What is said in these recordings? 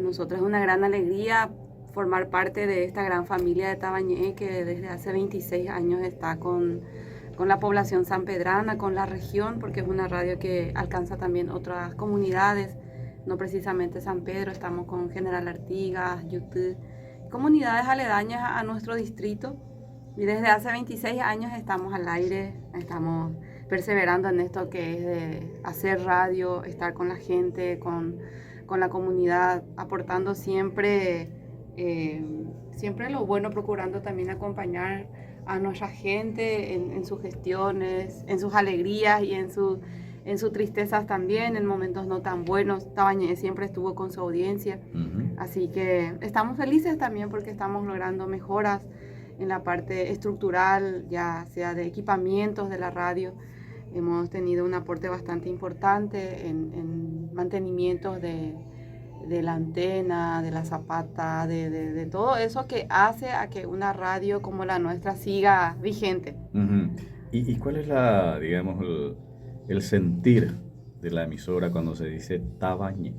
nosotros es una gran alegría formar parte de esta gran familia de Tabañé que desde hace 26 años está con la población sanpedrana, con la región, porque es una radio que alcanza también otras comunidades, no precisamente San Pedro. Estamos con General Artigas, Yutú, comunidades aledañas a nuestro distrito, y desde hace 26 años estamos al aire, estamos perseverando en esto que es de hacer radio, estar con la gente, con la comunidad, aportando siempre lo bueno, procurando también acompañar a nuestra gente en sus gestiones, en sus alegrías y en sus tristezas también, en momentos no tan buenos. Tabañé siempre estuvo con su audiencia, así que estamos felices también porque estamos logrando mejoras en la parte estructural, ya sea de equipamientos de la radio. Hemos tenido un aporte bastante importante en mantenimientos de la antena, de la zapata, de todo eso que hace a que una radio como la nuestra siga vigente. ¿Y cuál es digamos, el sentir de la emisora cuando se dice Tabañé?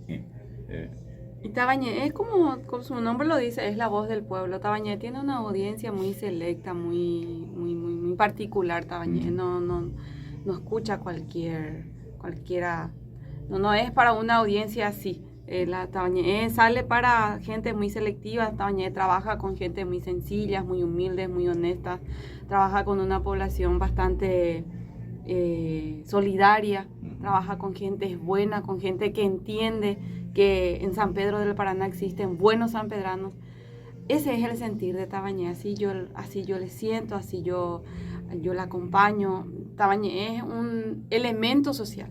Y Tabañé es como su nombre lo dice, es la voz del pueblo. Tabañé tiene una audiencia muy selecta, muy particular. Tabañé no escucha cualquiera, no es para una audiencia así. La Tabañé sale para gente muy selectiva. Tabañé trabaja con gente muy sencilla, muy humildes, muy honestas. Trabaja con una población bastante solidaria. Trabaja con gente buena, con gente que entiende que en San Pedro del Paraná existen buenos sanpedranos. Ese es el sentir de Tabañé. Así yo le siento, así yo la acompaño. Tabañé es un elemento social.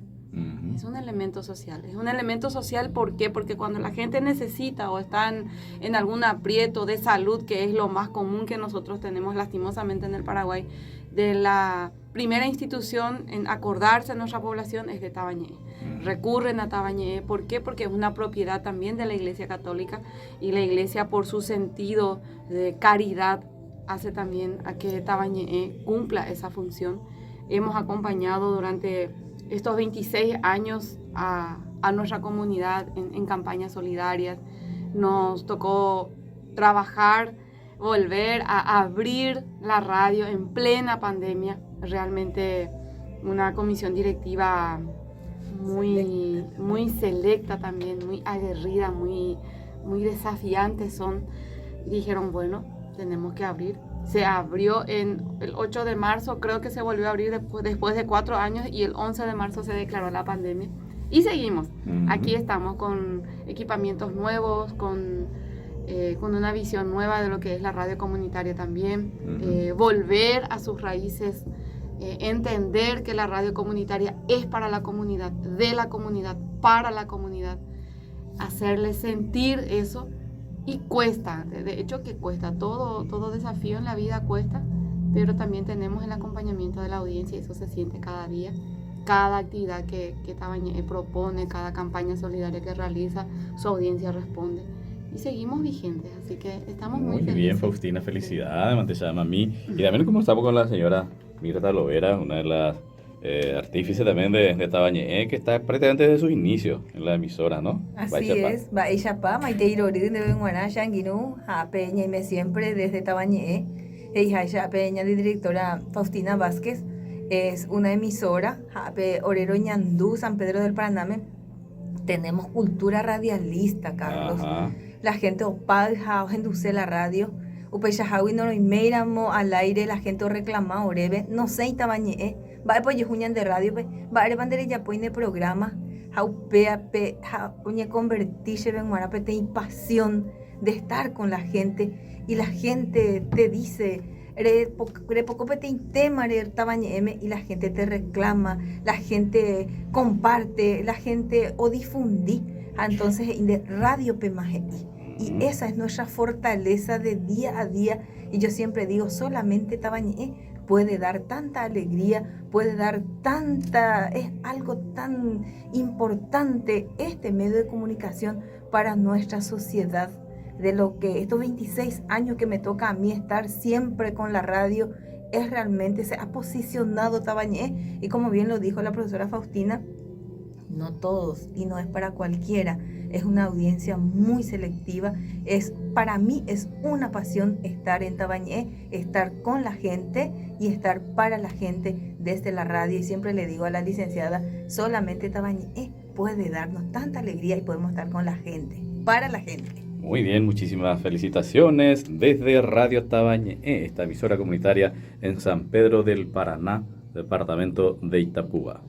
Es un elemento social. Es un elemento social, ¿por qué? Porque cuando la gente necesita o está en algún aprieto de salud, que es lo más común que nosotros tenemos lastimosamente en el Paraguay, de la primera institución en acordarse de nuestra población es de Tabañé. Recurren a Tabañé. ¿Por qué? Porque es una propiedad también de la Iglesia Católica, y la Iglesia, por su sentido de caridad, hace también a que Tabañé cumpla esa función. Hemos acompañado durante estos 26 años a nuestra comunidad en campañas solidarias. Nos tocó trabajar, volver a abrir la radio en plena pandemia. Realmente una comisión directiva muy selecta también, muy aguerrida, muy desafiantes son. Dijeron, bueno, tenemos que abrir. Se abrió el 8 de marzo, creo que se volvió a abrir después de 4 años, y el 11 de marzo se declaró la pandemia. Y seguimos. Aquí estamos con equipamientos nuevos, con una visión nueva de lo que es la radio comunitaria también. Volver a sus raíces, entender que la radio comunitaria es para la comunidad, de la comunidad, para la comunidad. Hacerle sentir eso. Y cuesta, de hecho que cuesta, todo desafío en la vida cuesta, pero también tenemos el acompañamiento de la audiencia, y eso se siente cada día. Cada actividad que Tabañé propone, cada campaña solidaria que realiza, su audiencia responde. Y seguimos vigentes, así que estamos muy felices. Muy bien, Faustina, felicidades, Mantellada a mí. Y también como estamos con la señora Mirta Lovera, una de las artífice también de Tabañé, que está prácticamente desde sus inicios en la emisora, ¿no? Así es, Baixapá, Maite Irori, de Benguaná, Yanguinú, Peña y me siempre desde Tabañé. Hija Peña, de directora Faustina Vázquez, es una emisora, Orero Ñandú, San Pedro del Paraná. Tenemos cultura radialista, Carlos. La gente opadja, gente la radio. Upechajawi no meiramo al aire, la gente reclama orebe, no sé Tabañé. Va pues yo de radio, va a bandera ya pues de programa, uña convertirse en guarape, te pasión de estar con la gente, y la gente te dice, poco te tema Tabañé, y la gente te reclama, la gente comparte, la gente o difundí, entonces de radio pemaje. Y esa es nuestra fortaleza de día a día, y yo siempre digo, solamente Tabañé puede dar tanta alegría, puede dar es algo tan importante este medio de comunicación para nuestra sociedad, de lo que estos 26 años que me toca a mí estar siempre con la radio, es realmente, se ha posicionado Tabañé, y como bien lo dijo la profesora Faustina, no todos, y no es para cualquiera. Es una audiencia muy selectiva. Para mí es una pasión estar en Tabañé, estar con la gente y estar para la gente desde la radio. Y siempre le digo a la licenciada, solamente Tabañé puede darnos tanta alegría y podemos estar con la gente, para la gente. Muy bien, muchísimas felicitaciones desde Radio Tabañé, esta emisora comunitaria en San Pedro del Paraná, departamento de Itapúa.